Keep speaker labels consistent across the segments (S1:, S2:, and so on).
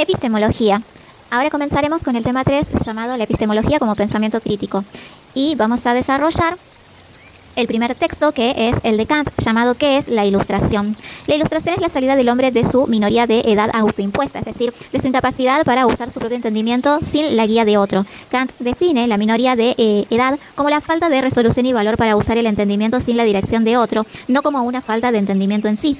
S1: Epistemología. Ahora comenzaremos con el tema 3 llamado la epistemología como pensamiento crítico. Y vamos a desarrollar el primer texto, que es el de Kant, llamado ¿qué es la ilustración? La ilustración es la salida del hombre de su minoría de edad autoimpuesta, es decir, de su incapacidad para usar su propio entendimiento sin la guía de otro. Kant define la minoría de edad como la falta de resolución y valor para usar el entendimiento sin la dirección de otro, no como una falta de entendimiento en sí.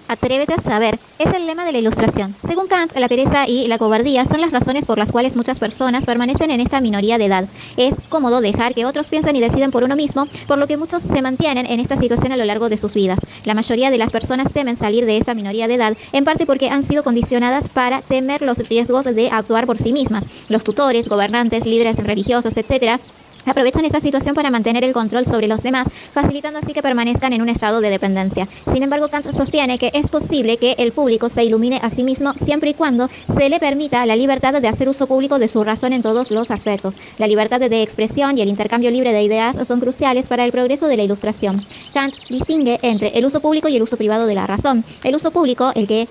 S1: Atrévete a saber, es el lema de la ilustración. Según Kant, la pereza y la cobardía son las razones por las cuales muchas personas permanecen en esta minoría de edad. Es cómodo dejar que otros piensen y deciden por uno mismo, por lo que muchos se mantienen en esta situación a lo largo de sus vidas. La mayoría de las personas temen salir de esta minoría de edad, en parte porque han sido condicionadas para temer los riesgos de actuar por sí mismas. Los tutores, gobernantes, líderes religiosos, etc., aprovechan esta situación para mantener el control sobre los demás, facilitando así que permanezcan en un estado de dependencia. Sin embargo, Kant sostiene que es posible que el público se ilumine a sí mismo siempre y cuando se le permita la libertad de hacer uso público de su razón en todos los aspectos. La libertad de expresión y el intercambio libre de ideas son cruciales para el progreso de la ilustración. Kant distingue entre el uso público y el uso privado de la razón. El uso público, el que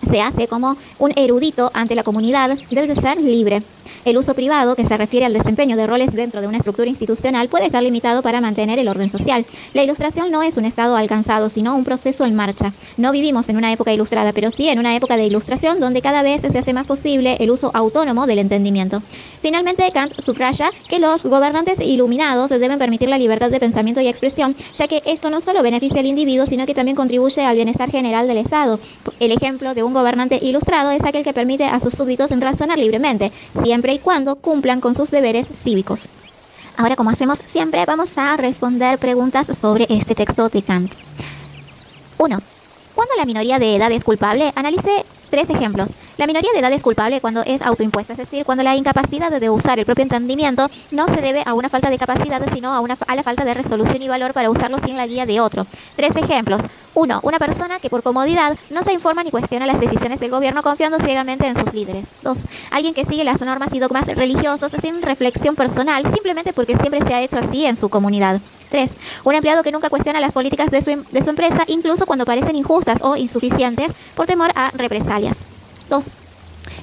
S1: se hace como un erudito ante la comunidad, debe de ser libre. El uso privado, que se refiere al desempeño de roles dentro de una estructura institucional, puede estar limitado para mantener el orden social. La ilustración no es un estado alcanzado, sino un proceso en marcha. No vivimos en una época ilustrada, pero sí en una época de ilustración donde cada vez se hace más posible el uso autónomo del entendimiento. Finalmente, Kant subraya que los gobernantes iluminados deben permitir la libertad de pensamiento y expresión, ya que esto no solo beneficia al individuo, sino que también contribuye al bienestar general del Estado. El ejemplo de un gobernante ilustrado es aquel que permite a sus súbditos razonar libremente, siempre y cuando cumplan con sus deberes cívicos. Ahora, como hacemos siempre, vamos a responder preguntas sobre este texto de Kant. 1. ¿Cuándo la minoría de edad es culpable? Analice 3 ejemplos. La minoría de edad es culpable cuando es autoimpuesta, es decir, cuando la incapacidad de usar el propio entendimiento no se debe a una falta de capacidad, sino a la falta de resolución y valor para usarlo sin la guía de otro. 3 ejemplos. 1. Una persona que por comodidad no se informa ni cuestiona las decisiones del gobierno confiando ciegamente en sus líderes. 2. Alguien que sigue las normas y dogmas religiosos sin reflexión personal, simplemente porque siempre se ha hecho así en su comunidad. 3. Un empleado que nunca cuestiona las políticas de su empresa, incluso cuando parecen injustas o insuficientes, por temor a represalias. 2.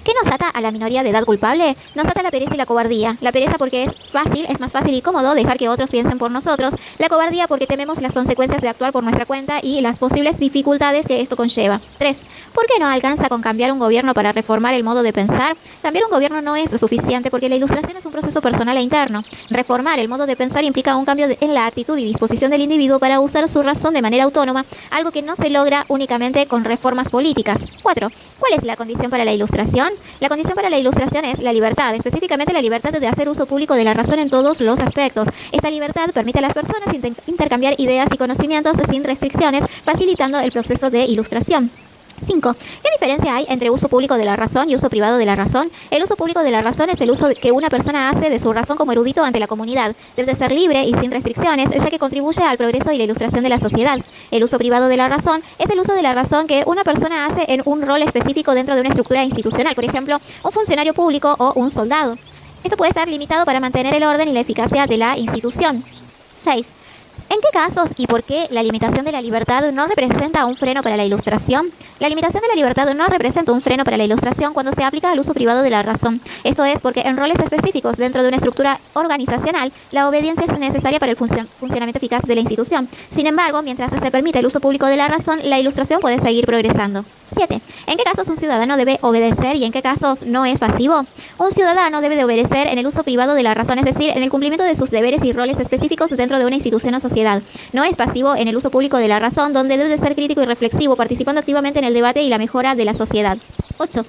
S1: ¿Qué nos ata a la minoría de edad culpable? Nos ata la pereza y la cobardía. La pereza porque es más fácil y cómodo dejar que otros piensen por nosotros. La cobardía porque tememos las consecuencias de actuar por nuestra cuenta y las posibles dificultades que esto conlleva. 3. ¿Por qué no alcanza con cambiar un gobierno para reformar el modo de pensar? Cambiar un gobierno no es suficiente porque la ilustración es un proceso personal e interno. Reformar el modo de pensar implica un cambio en la actitud y disposición del individuo para usar su razón de manera autónoma, algo que no se logra únicamente con reformas políticas. 4. ¿Cuál es la condición para la ilustración? La condición para la ilustración es la libertad, específicamente la libertad de hacer uso público de la razón en todos los aspectos. Esta libertad permite a las personas intercambiar ideas y conocimientos sin restricciones, facilitando el proceso de ilustración. 5. ¿Qué diferencia hay entre uso público de la razón y uso privado de la razón? El uso público de la razón es el uso que una persona hace de su razón como erudito ante la comunidad. Debe ser libre y sin restricciones, ya que contribuye al progreso y la ilustración de la sociedad. El uso privado de la razón es el uso de la razón que una persona hace en un rol específico dentro de una estructura institucional, por ejemplo, un funcionario público o un soldado. Esto puede estar limitado para mantener el orden y la eficacia de la institución. 6. ¿En qué casos y por qué la limitación de la libertad no representa un freno para la ilustración? La limitación de la libertad no representa un freno para la ilustración cuando se aplica al uso privado de la razón. Esto es porque en roles específicos dentro de una estructura organizacional, la obediencia es necesaria para el funcionamiento eficaz de la institución. Sin embargo, mientras se permite el uso público de la razón, la ilustración puede seguir progresando. 7. ¿En qué casos un ciudadano debe obedecer y en qué casos no es pasivo? Un ciudadano debe de obedecer en el uso privado de la razón, es decir, en el cumplimiento de sus deberes y roles específicos dentro de una institución o sociedad. No es pasivo en el uso público de la razón, donde debe de ser crítico y reflexivo, participando activamente en el debate y la mejora de la sociedad. 8.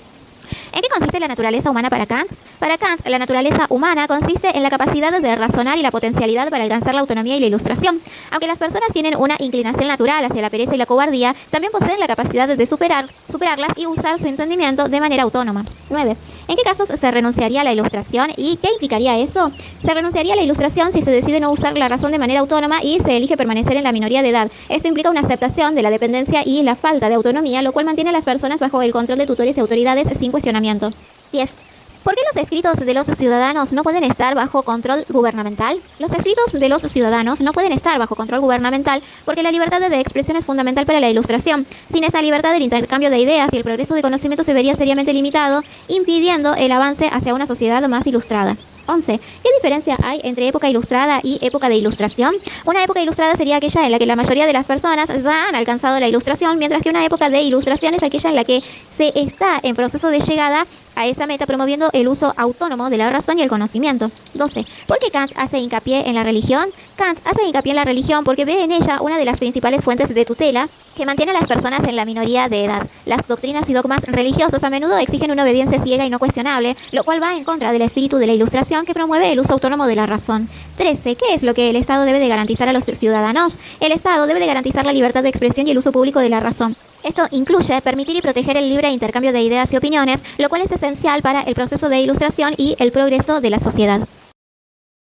S1: ¿En qué consiste la naturaleza humana para Kant? Para Kant, la naturaleza humana consiste en la capacidad de razonar y la potencialidad para alcanzar la autonomía y la ilustración. Aunque las personas tienen una inclinación natural hacia la pereza y la cobardía, también poseen la capacidad de superarlas y usar su entendimiento de manera autónoma. 9. ¿En qué casos se renunciaría a la ilustración y qué implicaría eso? Se renunciaría a la ilustración si se decide no usar la razón de manera autónoma y se elige permanecer en la minoría de edad. Esto implica una aceptación de la dependencia y la falta de autonomía, lo cual mantiene a las personas bajo el control de tutores y autoridades sin cuestionamiento. 10. ¿Por qué los escritos de los ciudadanos no pueden estar bajo control gubernamental? Los escritos de los ciudadanos no pueden estar bajo control gubernamental porque la libertad de expresión es fundamental para la ilustración. Sin esa libertad, el intercambio de ideas y el progreso de conocimiento se vería seriamente limitado, impidiendo el avance hacia una sociedad más ilustrada. 11. ¿Qué diferencia hay entre época ilustrada y época de ilustración? Una época ilustrada sería aquella en la que la mayoría de las personas ya han alcanzado la ilustración, mientras que una época de ilustración es aquella en la que se está en proceso de llegada a esa meta, promoviendo el uso autónomo de la razón y el conocimiento. 12. ¿Por qué Kant hace hincapié en la religión? Kant hace hincapié en la religión porque ve en ella una de las principales fuentes de tutela que mantiene a las personas en la minoría de edad. Las doctrinas y dogmas religiosos a menudo exigen una obediencia ciega y no cuestionable, lo cual va en contra del espíritu de la ilustración que promueve el uso autónomo de la razón. 13. ¿Qué es lo que el Estado debe de garantizar a los ciudadanos? El Estado debe de garantizar la libertad de expresión y el uso público de la razón. Esto incluye permitir y proteger el libre intercambio de ideas y opiniones, lo cual es esencial para el proceso de ilustración y el progreso de la sociedad.